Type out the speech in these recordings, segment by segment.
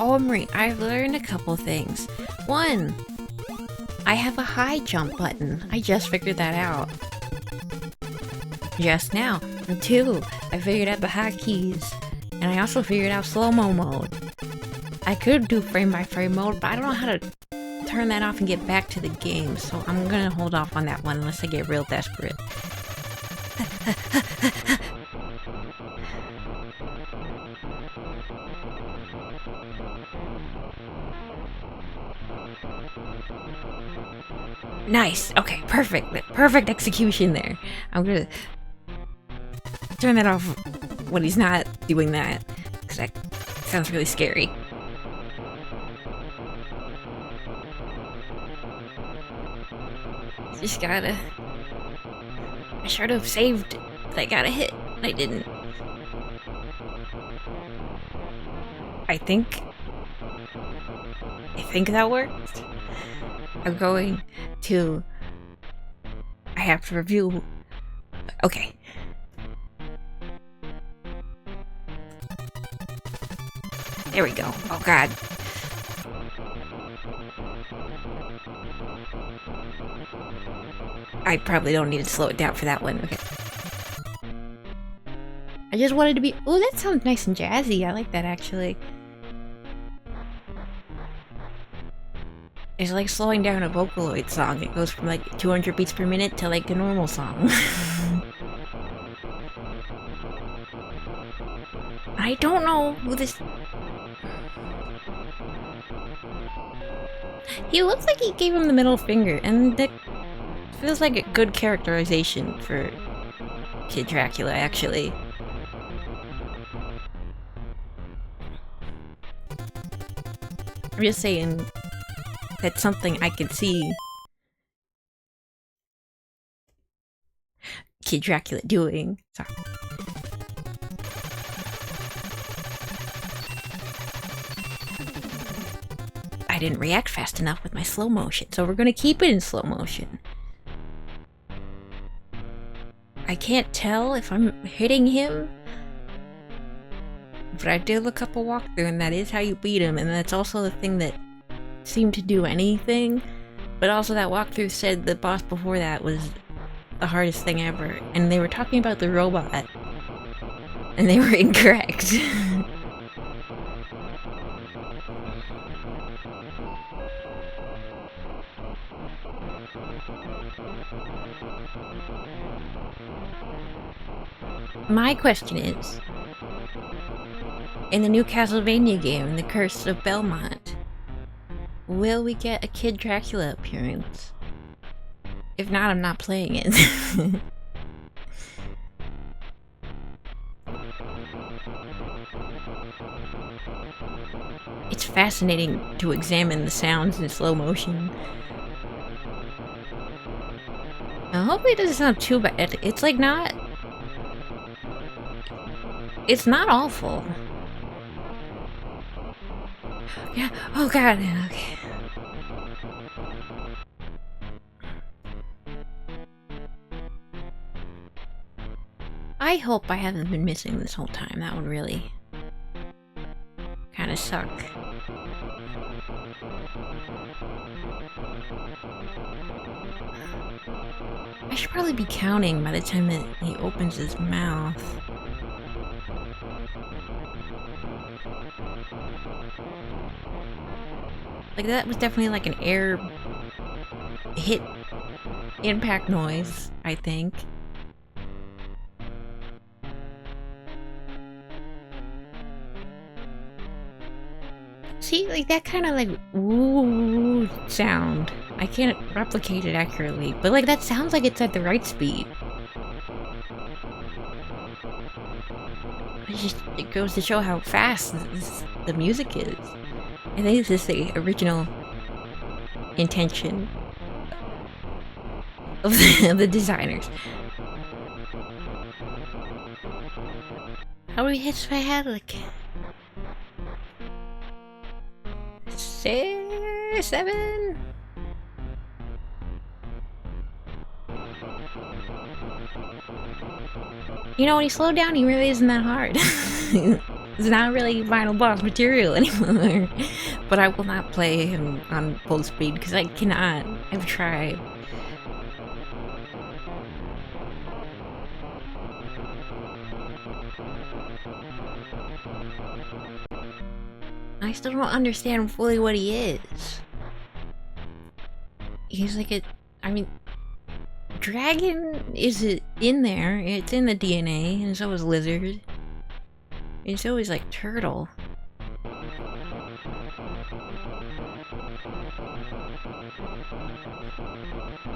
Omri, I've learned a couple things. One, I have a high jump button. I just figured that out. Just now. And two, I figured out the hotkeys. And I also figured out slow-mo mode. I could do frame-by-frame mode, but I don't know how to turn that off and get back to the game, so I'm gonna hold off on that one unless I get real desperate. Nice! Okay, perfect! Perfect execution there. I'm gonna turn that off when he's not doing that, because that sounds really scary. Just gotta... I should have saved that I got a hit, and I didn't. I think that worked. I'm going to... I have to review... Okay. There we go. Oh god. I probably don't need to slow it down for that one. Okay. I just wanted to be... Oh, that sounds nice and jazzy. I like that, actually. It's like slowing down a Vocaloid song. It goes from like 200 beats per minute to like a normal song. I don't know who this... He looks like he gave him the middle finger, and that feels like a good characterization for Kid Dracula, actually. I'm just saying that's something I could see Kid Dracula doing. Sorry. I didn't react fast enough with my slow motion, so we're gonna keep it in slow motion. I can't tell if I'm hitting him, but I did look up a walkthrough and that is how you beat him, and that's also the thing that seemed to do anything, but also that walkthrough said the boss before that was the hardest thing ever, and they were talking about the robot, and they were incorrect. My question is, in the new Castlevania game, The Curse of Belmont, will we get a Kid Dracula appearance? If not, I'm not playing it. It's fascinating to examine the sounds in slow motion. I hope it doesn't sound too bad. It's like not... It's not awful. Yeah, oh god, okay. I hope I haven't been missing this whole time. That would really kind of suck. I should probably be counting by the time that he opens his mouth. Like, that was definitely like an air hit impact noise, I think. See, like that kind of like woo sound. I can't replicate it accurately, but like that sounds like it's at the right speed. It goes to show how fast the music is. I think this is the original intention of the designers. How many hits have I had? Like 6, 7? You know, when he slowed down, he really isn't that hard. It's not really final boss material anymore. But I will not play him on full speed because I cannot. I've tried. I still don't understand fully what he is. He's like a... I mean... Dragon is in there. It's in the DNA, and so is lizard. And so is like turtle.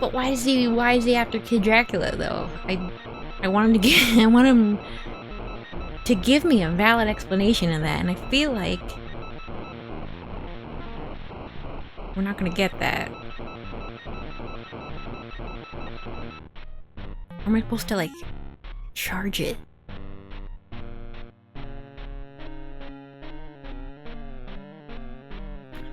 But why is he after Kid Dracula though? I want him to get I want him to give me a valid explanation of that, and I feel like we're not gonna get that. Or am I supposed to like charge it?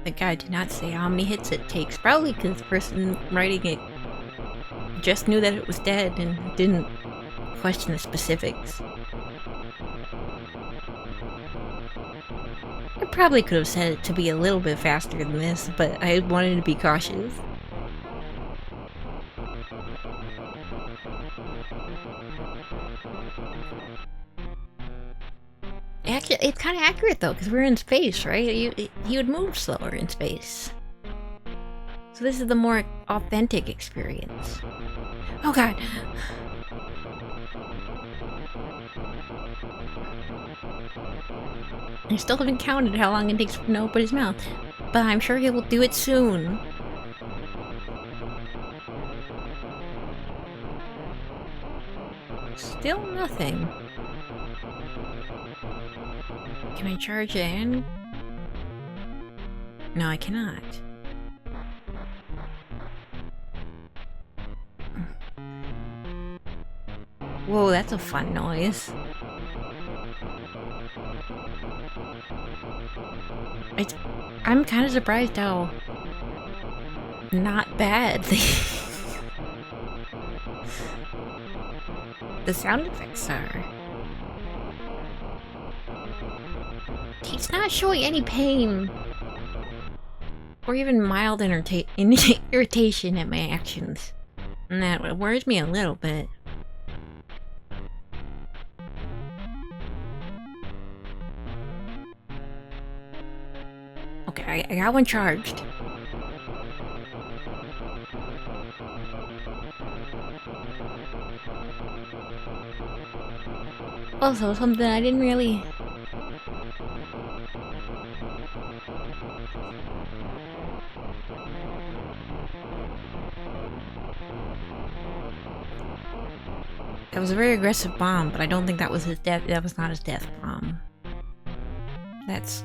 The guy did not say how many hits it takes, probably because the person writing it just knew that it was dead and didn't question the specifics. I probably could have said it to be a little bit faster than this, but I wanted to be cautious. Actually, it's kind of accurate though, because we're in space, right? He would move slower in space. So this is the more authentic experience. Oh god! I still haven't counted how long it takes for him to open his mouth, but I'm sure he will do it soon. Still nothing. Can I charge in? No, I cannot. Whoa, that's a fun noise. I'm kind of surprised how not bad the sound effects are. He's not showing any pain or even mild irritation at my actions, and that worries me a little bit. Okay, I got one charged. Also, something I didn't really... That was a very aggressive bomb, but I don't think that was his death. That was not his death bomb. That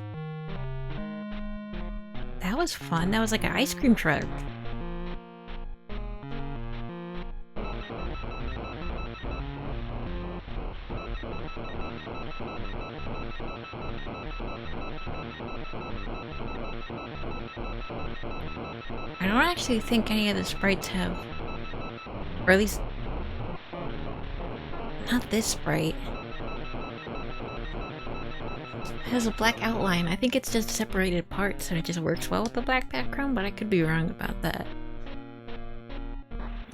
was fun. That was like an ice cream truck. I don't actually think any of the sprites have, or at least not this sprite. It has a black outline. I think it's just separated parts and it just works well with the black background, but I could be wrong about that.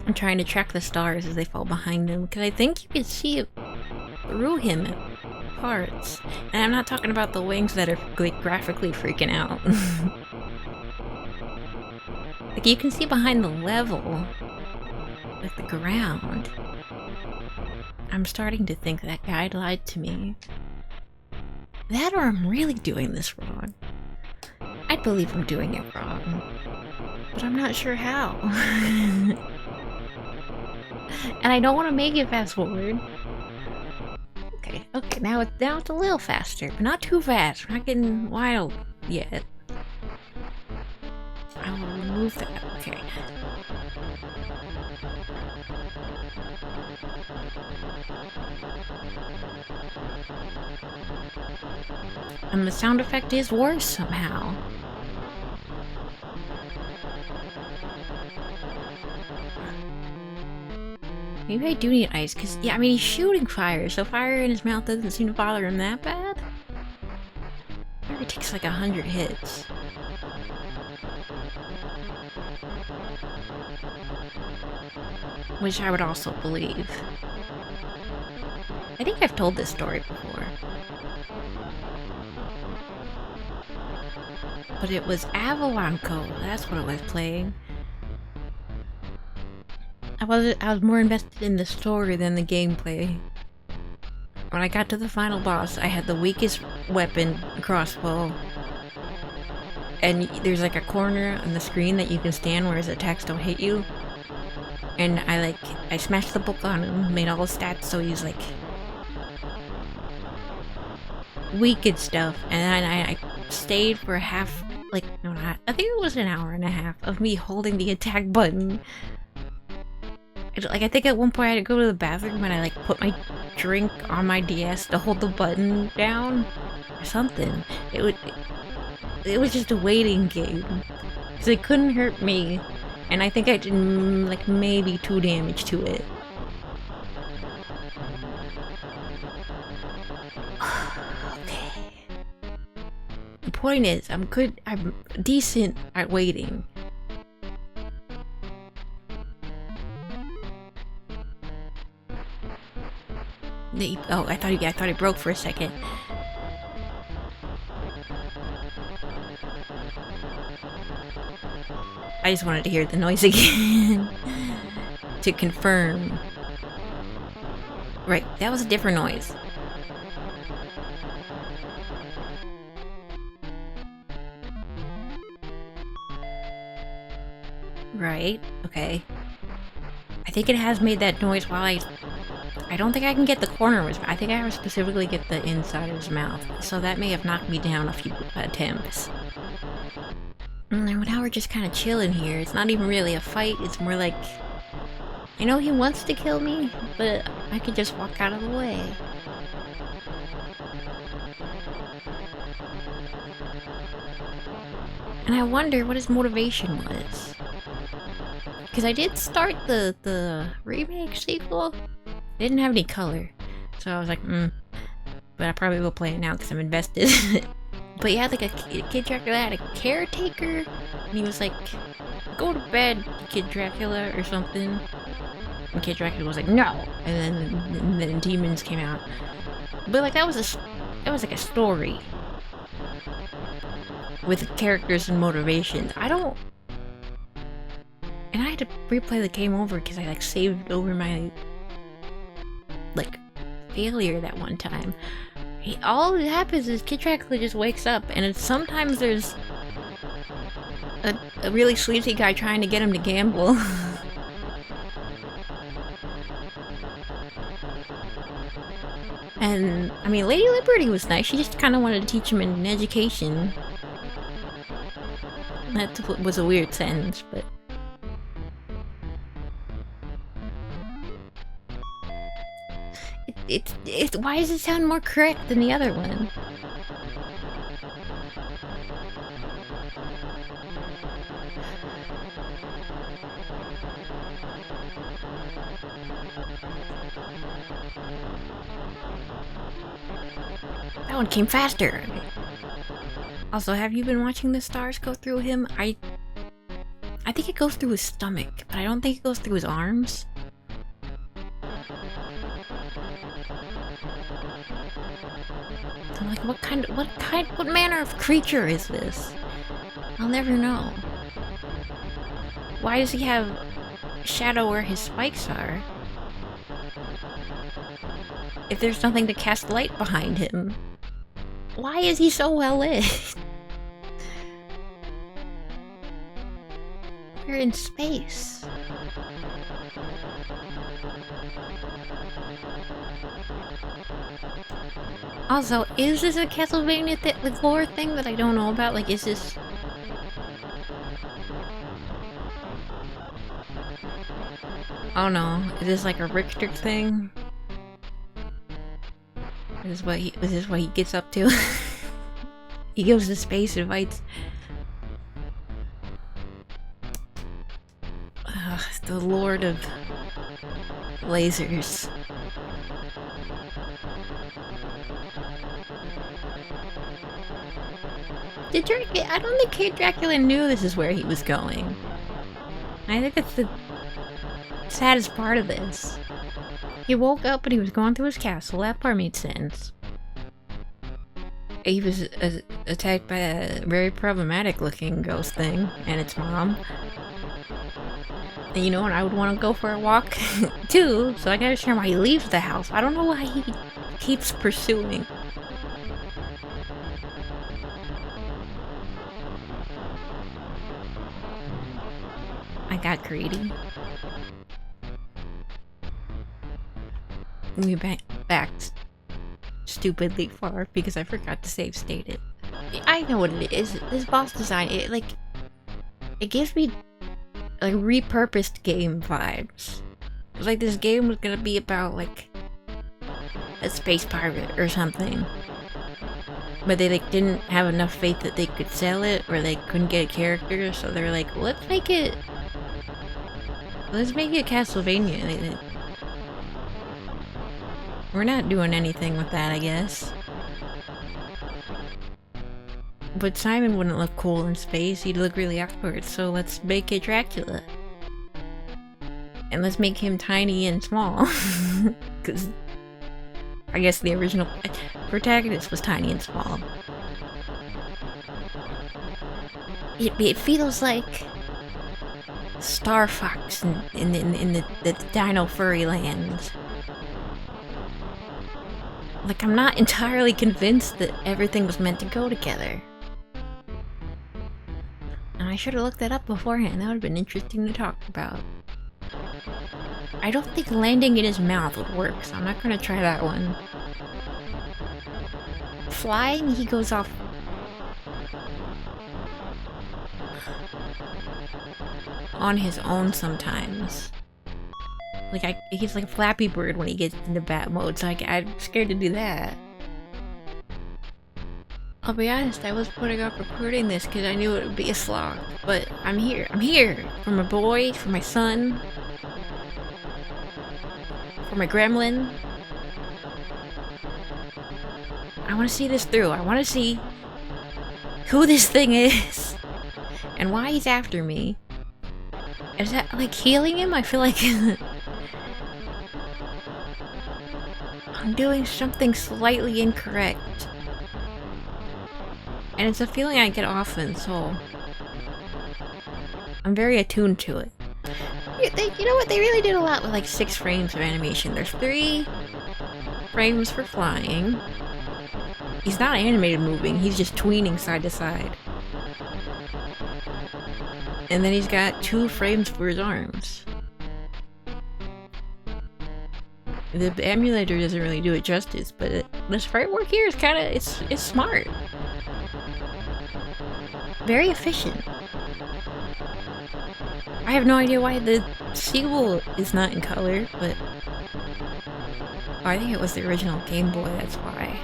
I'm trying to track the stars as they fall behind him, because I think you can see it through him at parts. And I'm not talking about the wings that are like graphically freaking out. Like you can see behind the level, like the ground. I'm starting to think that guy lied to me. That or I'm really doing this wrong. I believe I'm doing it wrong, but I'm not sure how. And I don't want to make it fast forward. Okay, now it's a little faster, but not too fast. We're not getting wild yet. I will remove that. Okay. And the sound effect is worse somehow. Maybe I do need ice, because, yeah, I mean, he's shooting fire, so fire in his mouth doesn't seem to bother him that bad. It takes like 100 hits. Which I would also believe. I think I've told this story before. But it was Avalanco, that's what it was playing. I was more invested in the story than the gameplay. When I got to the final boss, I had the weakest weapon, crossbow. And there's like a corner on the screen that you can stand where his attacks don't hit you. And I smashed the book on him, made all the stats so he's like weak and stuff. And then I stayed for half, like, no, not, I think it was an hour and a half of me holding the attack button. Like, I think at one point I had to go to the bathroom and I like put my drink on my DS to hold the button down or something. It was just a waiting game because it couldn't hurt me, and I think I did like maybe 2 damage to it. Okay. The point is, I'm decent at waiting. Oh, I thought it broke for a second. I just wanted to hear the noise again to confirm. Right, that was a different noise. Right, okay. I think it has made that noise while I don't think I can get the corner of his mouth. I think I have to specifically get the inside of his mouth. So that may have knocked me down a few attempts. And now we're just kind of chilling here. It's not even really a fight. It's more like, I know he wants to kill me, but I could just walk out of the way. And I wonder what his motivation was. Because I did start the remake sequel. It didn't have any color. So I was like, but I probably will play it now because I'm invested. But he had like a Kid Dracula had a caretaker, and he was like, "Go to bed, Kid Dracula," or something. And Kid Dracula was like, "No," and then demons came out. But like that was like a story with characters and motivations. And I had to replay the game over because I like saved over my like failure that one time. All that happens is Kid Dracula just wakes up, and sometimes there's a really sleazy guy trying to get him to gamble. And I mean, Lady Liberty was nice. She just kind of wanted to teach him an education. That was a weird sentence, but why does it sound more correct than the other one? That one came faster. Also, have you been watching the stars go through him? I think it goes through his stomach, but I don't think it goes through his arms. I'm like, what manner of creature is this? I'll never know. Why does he have shadow where his spikes are? If there's nothing to cast light behind him, why is he so well lit? We're in space. Also, is this a Castlevania lore thing that I don't know about? Like, is this... Oh no, is this like a Richter thing? Is this what he gets up to? He goes to space and fights... the Lord of Lasers. I don't think Kid Dracula knew this is where he was going. I think that's the saddest part of this. He woke up and he was going through his castle. That part made sense. He was attacked by a very problematic looking ghost thing and its mom. And you know what? I would want to go for a walk too, so I gotta understand why he leaves the house. I don't know why he keeps pursuing. I got greedy. We backed stupidly far because I forgot to save state it. I know what it is. This boss design, it gives me like repurposed game vibes. It's like this game was gonna be about like a space pirate or something. But they like didn't have enough faith that they could sell it, or they couldn't get a character, so they're like, let's make it Castlevania. We're not doing anything with that, I guess. But Simon wouldn't look cool in space, he'd look really awkward, so let's make it Dracula. And let's make him tiny and small. Because I guess the original protagonist was tiny and small. It feels like Star Fox in the Dino Furry Land. Like, I'm not entirely convinced that everything was meant to go together. And I should have looked that up beforehand. That would have been interesting to talk about. I don't think landing in his mouth would work, so I'm not gonna try that one. Flying, he goes off. On his own sometimes. Like, he's like a Flappy Bird when he gets into bat mode, so I'm scared to do that. I'll be honest, I was putting off recording this because I knew it would be a slog. But I'm here. I'm here! For my boy, for my son. For my gremlin. I want to see this through. I want to see who this thing is. And why he's after me. Is that, like, healing him? I feel like I'm doing something slightly incorrect. And it's a feeling I get often, so I'm very attuned to it. You know what? They really did a lot with like 6 frames of animation. There's 3 frames for flying. He's not animated moving, he's just tweening side to side. And then he's got 2 frames for his arms. The emulator doesn't really do it justice, but the sprite work here is kinda, it's smart. Very efficient. I have no idea why the sequel is not in color, but oh, I think it was the original Game Boy, that's why.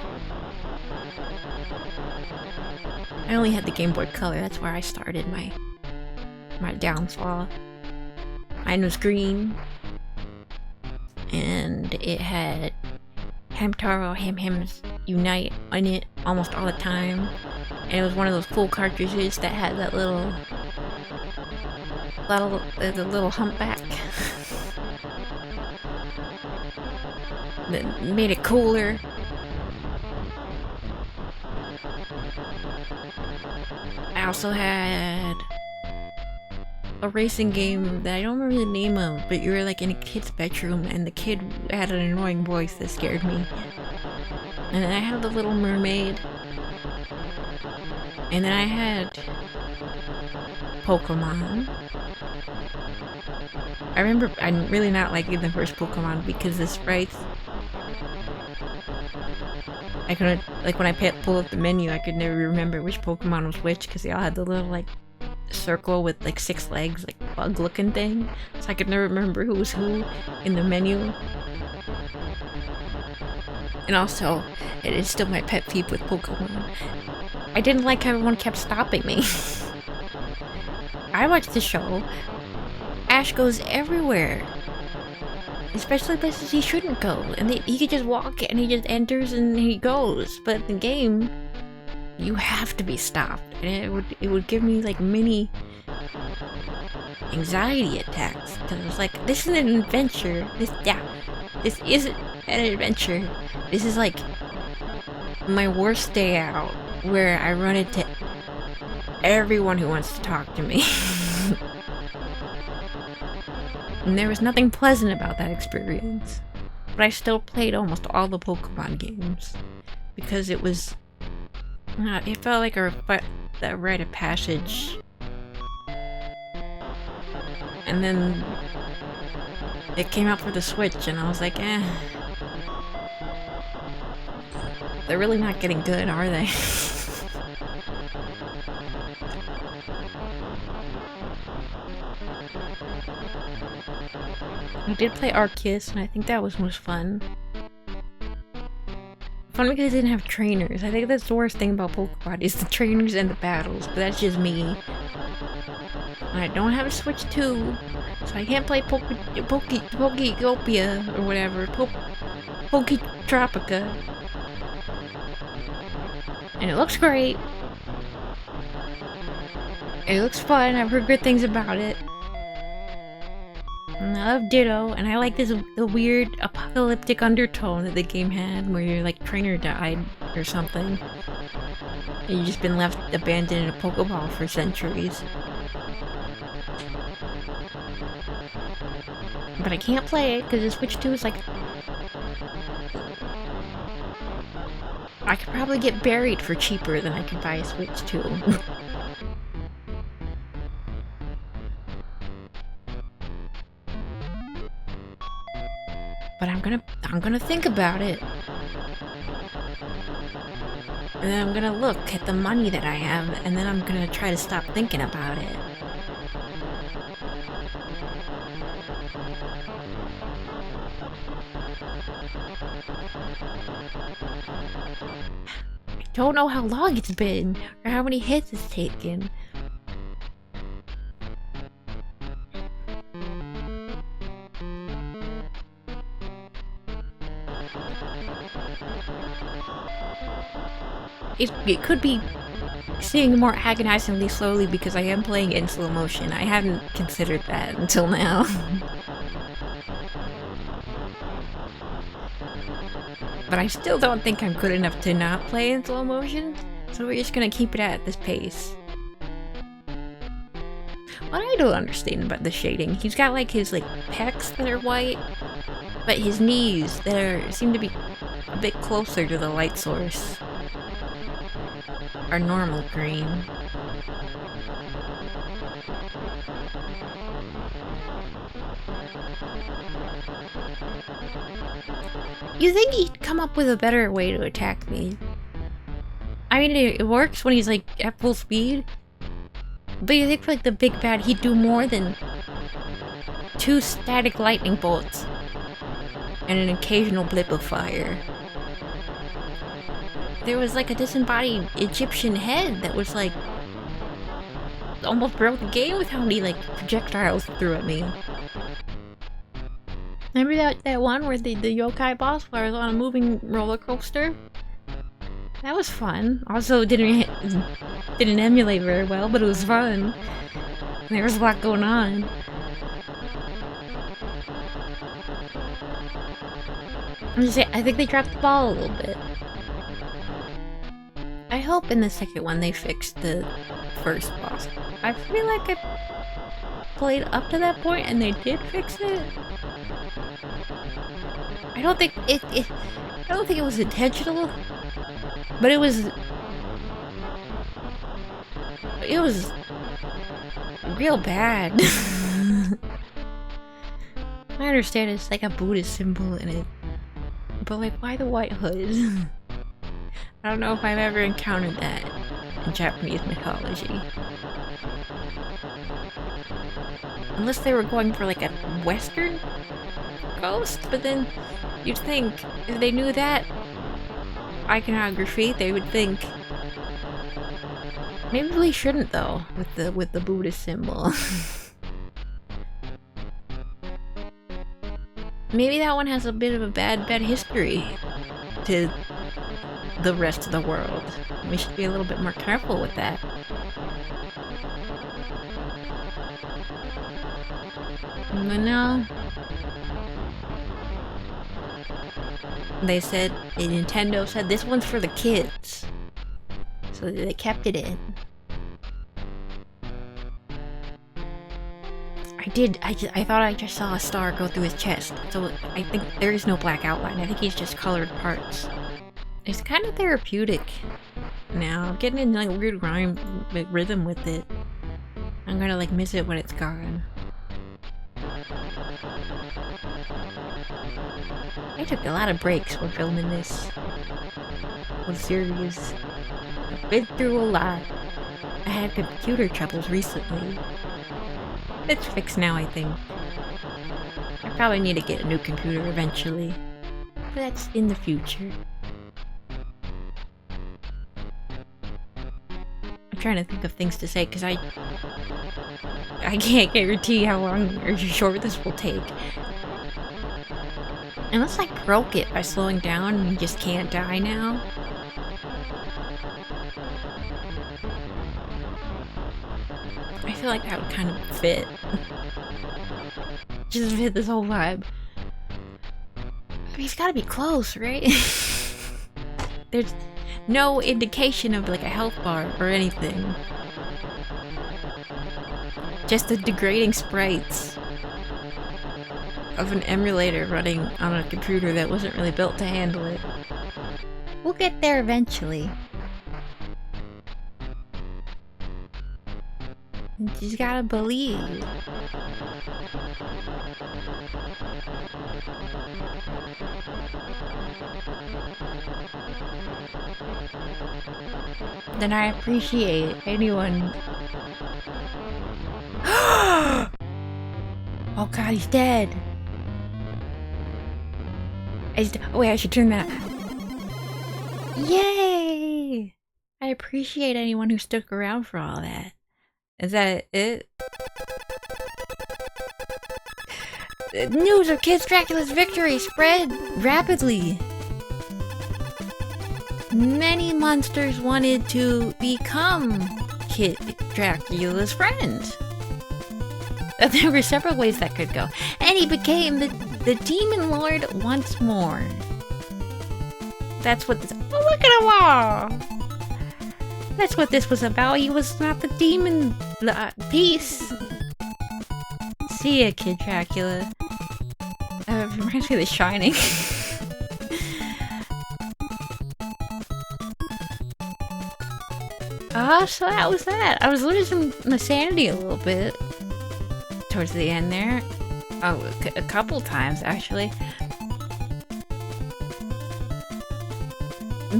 I only had the Game Boy Color, that's where I started my downfall. Mine was green, and it had Hamtaro Ham-Hams Unite on it almost all the time. And it was one of those cool cartridges that had that little humpback that made it cooler. I also had a racing game that I don't remember the name of, but you were like in a kid's bedroom and the kid had an annoying voice that scared me. And then I had the Little Mermaid. And then I had Pokemon. I remember I'm really not liking the first Pokemon because the sprites, I couldn't, like when I pulled up the menu, I could never remember which Pokemon was which because they all had the little like circle with like 6 legs, like bug looking thing. So I could never remember who was who in the menu. And also, it is still my pet peeve with Pokemon. I didn't like how everyone kept stopping me. I watched the show. Ash goes everywhere. Especially places he shouldn't go. And he could just walk and he just enters and he goes. But in the game, you have to be stopped. And it would give me like mini anxiety attacks. Cause it was like, this isn't an adventure. This isn't an adventure. This is like my worst day out where I run into everyone who wants to talk to me. And there was nothing pleasant about that experience. But I still played almost all the Pokemon games. Because it was... it felt like that rite of passage. And then it came out for the Switch and I was like, eh. They're really not getting good, are they? I did play Arceus, and I think that was most fun. Fun because I didn't have trainers. I think that's the worst thing about Pokemon, is the trainers and the battles, but that's just me. And I don't have a Switch 2, so I can't play Pokegopia, or whatever. Poketropica. And it looks great. It looks fun, I've heard good things about it. And I love Ditto, and I like the weird apocalyptic undertone that the game had, where your like trainer died or something. And you've just been left abandoned in a Pokeball for centuries. But I can't play it because the Switch 2 is like... I could probably get buried for cheaper than I could buy a Switch 2. But I'm gonna think about it. And then I'm gonna look at the money that I have, and then I'm gonna try to stop thinking about it. I don't know how long it's been, or how many hits it's taken. It could be seeing more agonizingly slowly because I am playing in slow motion. I hadn't considered that until now. But I still don't think I'm good enough to not play in slow motion, so we're just gonna keep it at this pace. What I don't understand about the shading, he's got like his like pecs that are white, but his knees that seem to be a bit closer to the light source are normal green. You think he'd come up with a better way to attack me? I mean, it works when he's like at full speed, but you think for like the big bad he'd do more than 2 static lightning bolts and an occasional blip of fire. There was like a disembodied Egyptian head that was like almost broke the game with how many like projectiles threw at me. Remember that one where the yokai boss was on a moving roller coaster? That was fun. Also didn't emulate very well, but it was fun. There was a lot going on. I'm just saying, I think they dropped the ball a little bit. I hope in the second one they fixed the first boss. I feel like I played up to that point and they did fix it. I don't think it was intentional, but it was real bad. I understand it's like a Buddhist symbol in it, but like, why the white hood? I don't know if I've ever encountered that in Japanese mythology. Unless they were going for like a Western ghost, but then you'd think if they knew that iconography, they would think maybe we shouldn't though with the Buddhist symbol. Maybe that one has a bit of a bad history to the rest of the world. We should be a little bit more careful with that. But no. They said, Nintendo said this one's for the kids. So they kept it in. I thought I just saw a star go through his chest. So I think there is no black outline. I think he's just colored parts. It's kind of therapeutic now. I'm getting in like weird rhythm with it. I'm gonna like miss it when it's gone. I took a lot of breaks when filming this whole series. I've been through a lot. I had computer troubles recently. It's fixed now, I think. I probably need to get a new computer eventually. But that's in the future. I'm trying to think of things to say because I can't guarantee how long or short this will take. Unless I broke it by slowing down and you just can't die now. I feel like that would kind of fit. Just fit this whole vibe. I mean, he's gotta be close, right? There's no indication of like a health bar or anything. Just the degrading sprites of an emulator running on a computer that wasn't really built to handle it. We'll get there eventually. You just gotta believe. Then I appreciate anyone. Oh god, he's dead. Oh wait, I should turn that. Yay! I appreciate anyone who stuck around for all that. Is that it? News of Kid Dracula's victory spread rapidly. Many monsters wanted to become Kid Dracula's friend. There were several ways that could go. And he became the Demon Lord once more. That's what this— oh, look at him all! That's what this was about. He was not the demon piece. See ya, Kid Dracula. It reminds me of The Shining. So that was that. I was losing my sanity a little bit towards the end there. Oh, a couple times actually.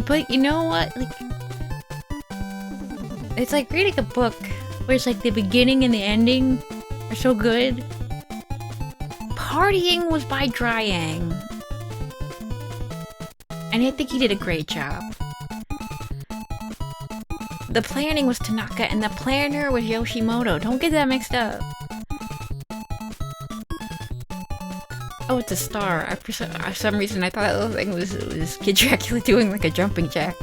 But you know what? Like, it's like reading a book where it's like the beginning and the ending are so good. Partying was by Dryang. And I think he did a great job. The planning was Tanaka and the planner was Yoshimoto. Don't get that mixed up. Oh, it's a star. For some reason I thought that little thing was Kid Dracula doing like a jumping jack.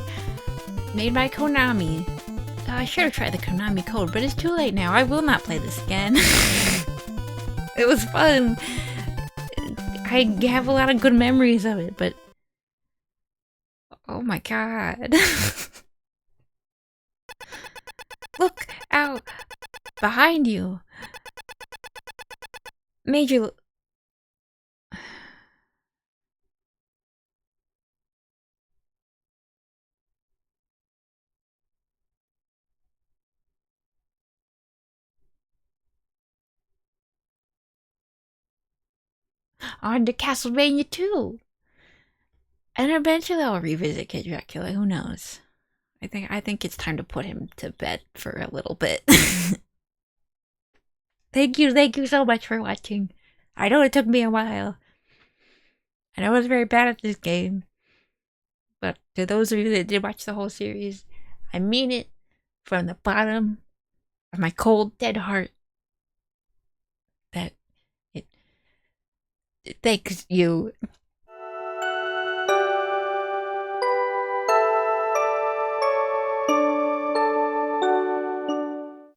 Made by Konami. I should have tried the Konami code, but it's too late now. I will not play this again. It was fun. I have a lot of good memories of it, but... oh my god. Look out behind you. Major... on to Castlevania 2. And eventually I'll revisit Kid Dracula, who knows. I think it's time to put him to bed for a little bit. Thank you so much for watching. I know it took me a while. And I was very bad at this game. But to those of you that did watch the whole series, I mean it from the bottom of my cold, dead heart. That it thanks you.